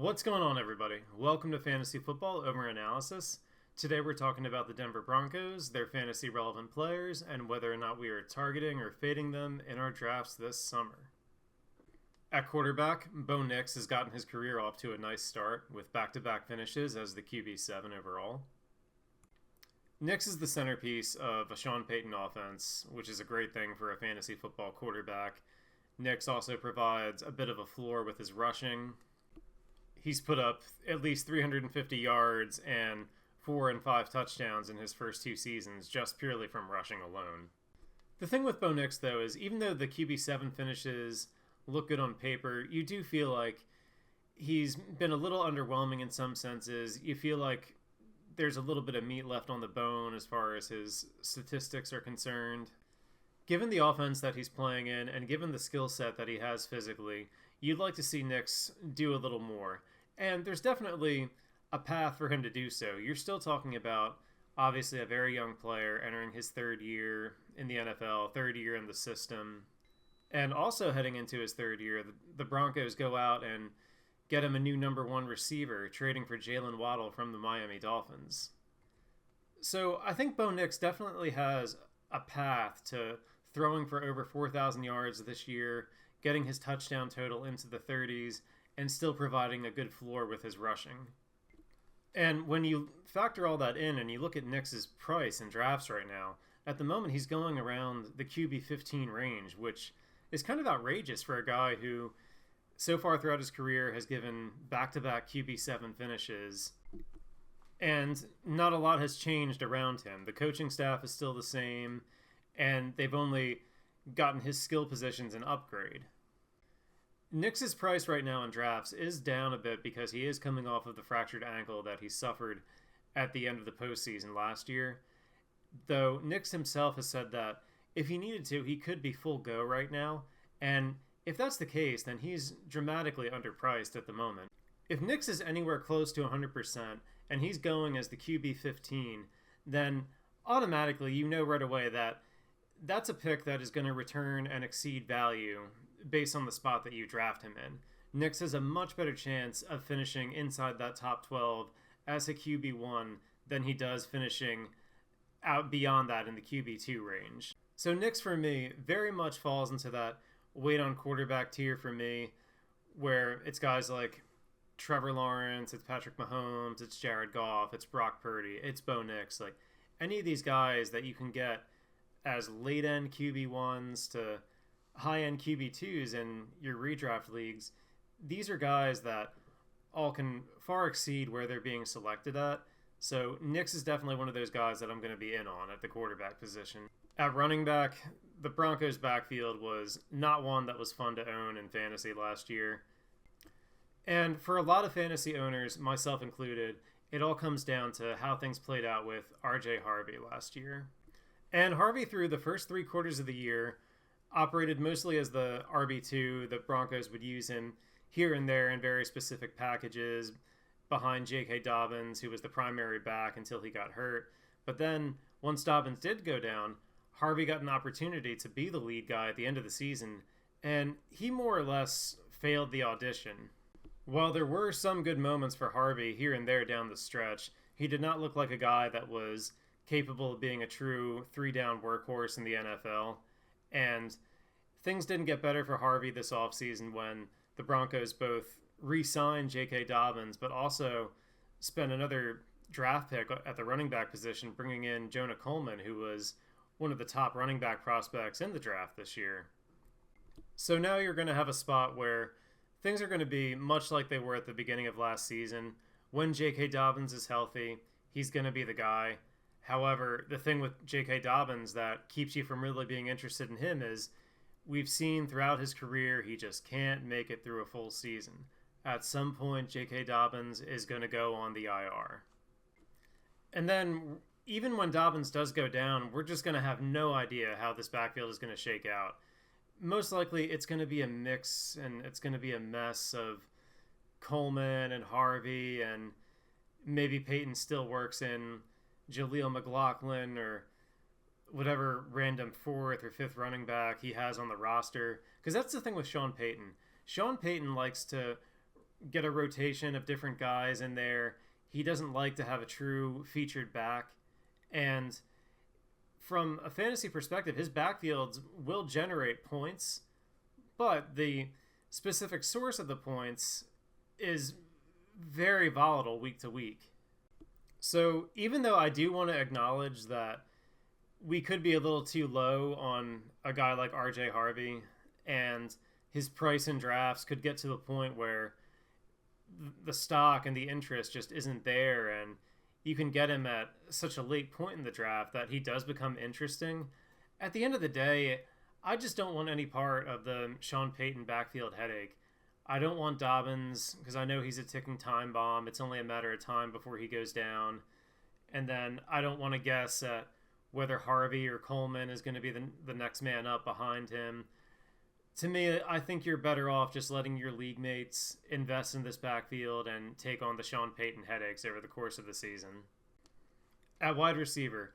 What's going on, everybody? Welcome to Fantasy Football Overanalysis. Today we're talking about the Denver Broncos, their fantasy relevant players, and whether or not we are targeting or fading them in our drafts this summer. At quarterback, Bo Nix has gotten his career off to a nice start with back-to-back finishes as the QB7 overall. Nix is the centerpiece of a Sean Payton offense, which is a great thing for a fantasy football quarterback. Nix also provides a bit of a floor with his rushing. He's put up at least 350 yards and 4 and 5 touchdowns in his first 2 seasons just purely from rushing alone. The thing with Bo Nix, though, is even though the QB7 finishes look good on paper, you do feel like he's been a little underwhelming in some senses. You feel like there's a little bit of meat left on the bone as far as his statistics are concerned. Given the offense that he's playing in and given the skill set that he has physically, you'd like to see Nix do a little more. And there's definitely a path for him to do so. You're still talking about, obviously, a very young player entering his third year in the NFL, third year in the system. And also heading into his third year, the Broncos go out and get him a new number 1 receiver, trading for Jalen Waddle from the Miami Dolphins. So I think Bo Nix definitely has a path to throwing for over 4,000 yards this year, getting his touchdown total into the 30s, and still providing a good floor with his rushing. And when you factor all that in and you look at Nix's price in drafts right now, at the moment he's going around the QB 15 range, which is kind of outrageous for a guy who so far throughout his career has given back-to-back QB7 finishes, and not a lot has changed around him. The coaching staff is still the same, and they've only gotten his skill positions an upgrade. Nix's price right now in drafts is down a bit because he is coming off of the fractured ankle that he suffered at the end of the postseason last year. Though Nix himself has said that if he needed to, he could be full go right now, and if that's the case, then he's dramatically underpriced at the moment. If Nix is anywhere close to 100% and he's going as the QB 15, then automatically you know right away that that's a pick that is going to return and exceed value based on the spot that you draft him in. Nix has a much better chance of finishing inside that top 12 as a QB1 than he does finishing out beyond that in the QB2 range. So Nix, for me, very much falls into that wait on quarterback tier for me, where it's guys like Trevor Lawrence, it's Patrick Mahomes, it's Jared Goff, it's Brock Purdy, it's Bo Nix. Like any of these guys that you can get as late-end QB1s to high-end QB2s in your redraft leagues, these are guys that all can far exceed where they're being selected at. So Nix is definitely one of those guys that I'm going to be in on at the quarterback position. At running back, the Broncos' backfield was not one that was fun to own in fantasy last year. And for a lot of fantasy owners, myself included, it all comes down to how things played out with R.J. Harvey last year. And Harvey, through the first 3 quarters of the year, operated mostly as the RB2. The Broncos would use him here and there in very specific packages behind J.K. Dobbins, who was the primary back until he got hurt. But then, once Dobbins did go down, Harvey got an opportunity to be the lead guy at the end of the season, and he more or less failed the audition. While there were some good moments for Harvey here and there down the stretch, he did not look like a guy that was capable of being a true 3-down workhorse in the NFL. And things didn't get better for Harvey this offseason when the Broncos both re-signed J.K. Dobbins, but also spent another draft pick at the running back position, bringing in Jonah Coleman, who was one of the top running back prospects in the draft this year. So now you're going to have a spot where things are going to be much like they were at the beginning of last season. When J.K. Dobbins is healthy, he's going to be the guy. However, the thing with J.K. Dobbins that keeps you from really being interested in him is we've seen throughout his career he just can't make it through a full season. At some point, J.K. Dobbins is going to go on the IR. And then, even when Dobbins does go down, we're just going to have no idea how this backfield is going to shake out. Most likely, it's going to be a mix, and it's going to be a mess of Coleman and Harvey, and maybe Peyton still works in Jaleel McLaughlin or whatever random 4th or 5th running back he has on the roster. Because that's the thing with Sean Payton. Sean Payton likes to get a rotation of different guys in there. He doesn't like to have a true featured back. And from a fantasy perspective, his backfields will generate points, but the specific source of the points is very volatile week to week. So even though I do want to acknowledge that we could be a little too low on a guy like RJ Harvey, and his price in drafts could get to the point where the stock and the interest just isn't there, and you can get him at such a late point in the draft that he does become interesting. At the end of the day, I just don't want any part of the Sean Payton backfield headache. I don't want Dobbins because I know he's a ticking time bomb. It's only a matter of time before he goes down. And then I don't want to guess at whether Harvey or Coleman is going to be the next man up behind him. To me, I think you're better off just letting your league mates invest in this backfield and take on the Sean Payton headaches over the course of the season. At wide receiver,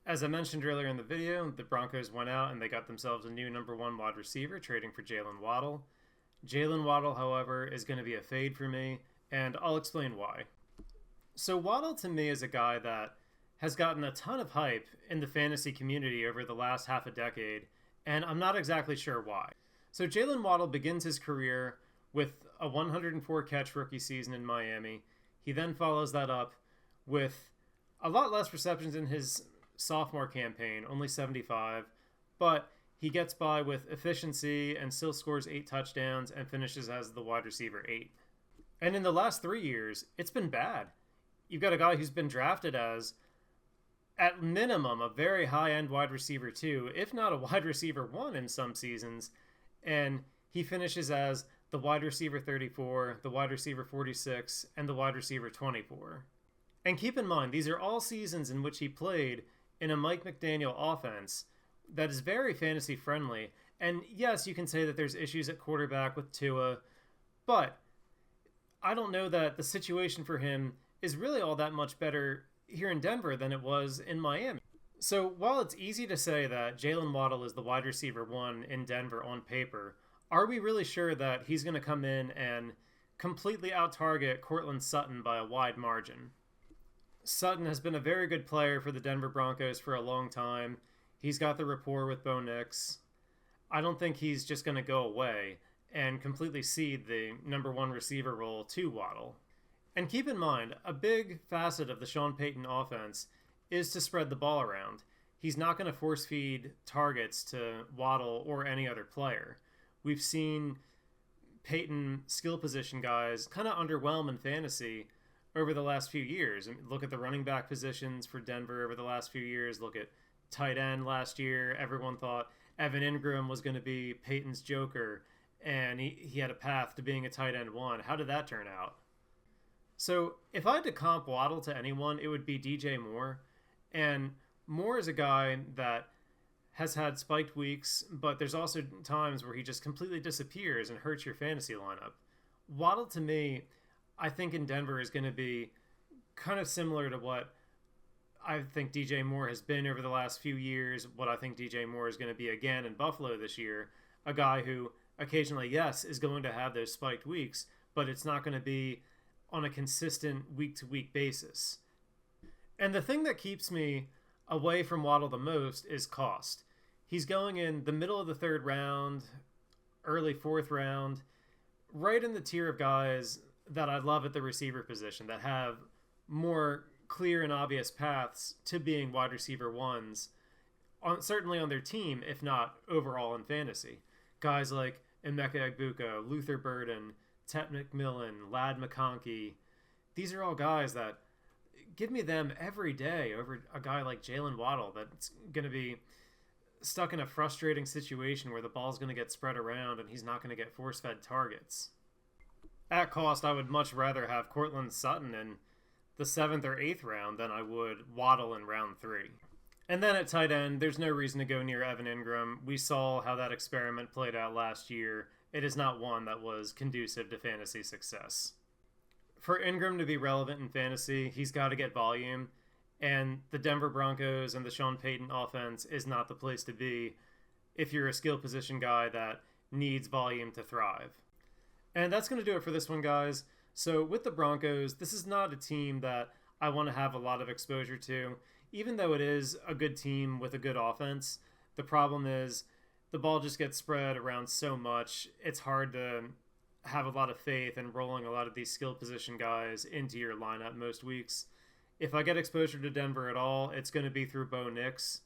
as I mentioned earlier in the video, the Broncos went out and they got themselves a new number one wide receiver, trading for Jalen Waddle. Jalen Waddle, however, is going to be a fade for me, and I'll explain why. So Waddle, to me, is a guy that has gotten a ton of hype in the fantasy community over the last half a decade, and I'm not exactly sure why. So Jalen Waddle begins his career with a 104-catch rookie season in Miami. He then follows that up with a lot less receptions in his sophomore campaign, only 75, but he gets by with efficiency and still scores 8 touchdowns and finishes as the wide receiver 8. And in the last 3 years, it's been bad. You've got a guy who's been drafted as, at minimum, a very high-end wide receiver 2, if not a wide receiver 1 in some seasons, and he finishes as the wide receiver 34, the wide receiver 46, and the wide receiver 24. And keep in mind, these are all seasons in which he played in a Mike McDaniel offense that is very fantasy friendly. And yes, you can say that there's issues at quarterback with Tua, but I don't know that the situation for him is really all that much better here in Denver than it was in Miami. So while it's easy to say that Jalen Waddle is the wide receiver 1 in Denver on paper, are we really sure that he's going to come in and completely out-target Courtland Sutton by a wide margin? Sutton has been a very good player for the Denver Broncos for a long time. He's got the rapport with Bo Nix. I don't think he's just going to go away and completely cede the number 1 receiver role to Waddle. And keep in mind, a big facet of the Sean Payton offense is to spread the ball around. He's not going to force feed targets to Waddle or any other player. We've seen Payton skill position guys kind of underwhelm in fantasy over the last few years. I mean, look at the running back positions for Denver over the last few years. Look at tight end last year. Everyone thought Evan Ingram was going to be Payton's joker, and he had a path to being a tight end 1. How did that turn out? So if I had to comp Waddle to anyone, it would be DJ Moore. And Moore is a guy that has had spiked weeks, but there's also times where he just completely disappears and hurts your fantasy lineup. Waddle, to me, I think in Denver is going to be kind of similar to what I think DJ Moore has been over the last few years, what I think DJ Moore is going to be again in Buffalo this year. A guy who occasionally, yes, is going to have those spiked weeks, but it's not going to be on a consistent week-to-week basis. And the thing that keeps me away from Waddle the most is cost. He's going in the middle of the 3rd round, early 4th round, right in the tier of guys that I love at the receiver position that have more clear and obvious paths to being wide receiver 1s, certainly on their team, if not overall in fantasy. Guys like Emeka Egbuka, Luther Burden, Tet McMillan, Ladd McConkey. These are all guys that give me them every day over a guy like Jalen Waddle that's going to be stuck in a frustrating situation where the ball's going to get spread around and he's not going to get force-fed targets. At cost, I would much rather have Courtland Sutton in the 7th or 8th round than I would Waddle in round 3. And then at tight end, there's no reason to go near Evan Ingram. We saw how that experiment played out last year. It is not one that was conducive to fantasy success. For Ingram to be relevant in fantasy, he's got to get volume, and the Denver Broncos and the Sean Payton offense is not the place to be if you're a skill position guy that needs volume to thrive. And that's going to do it for this one, guys. So with the Broncos, this is not a team that I want to have a lot of exposure to. Even though it is a good team with a good offense, the problem is the ball just gets spread around so much. It's hard to have a lot of faith in rolling a lot of these skill position guys into your lineup most weeks. If I get exposure to Denver at all, it's going to be through Bo Nix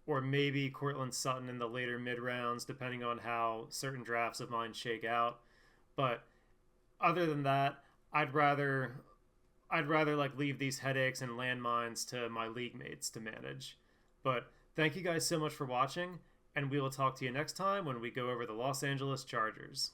or maybe Cortland Sutton in the later mid rounds, depending on how certain drafts of mine shake out. But other than that, I'd rather like leave these headaches and landmines to my league mates to manage. But thank you guys so much for watching, and we will talk to you next time when we go over the Los Angeles Chargers.